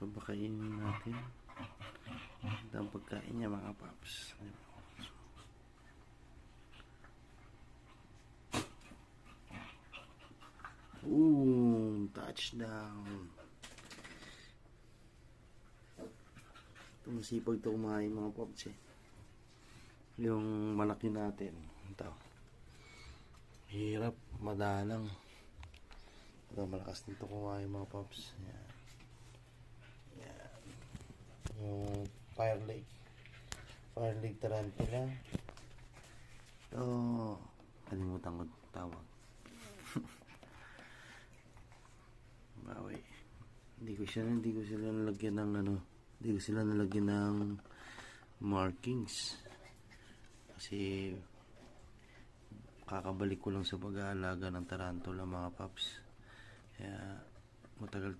Ito ba kainin natin? Ito ang pagkain niya mga paps. Touchdown. Ito masipag ito kumain mga paps eh. Yung malaki natin. Ito. Hirap, madalang. Ito malakas nito kumain mga paps. Yan. Yan. Yung fire lake tarantula. Ito. Kalimutan ko tawag. Bawi. Hindi ko sila nalagyan ng hindi ko sila nalagyan ng markings. Kasi kakabalik ko lang sa pag-aalaga ng tarantula mga paps. Kaya matagal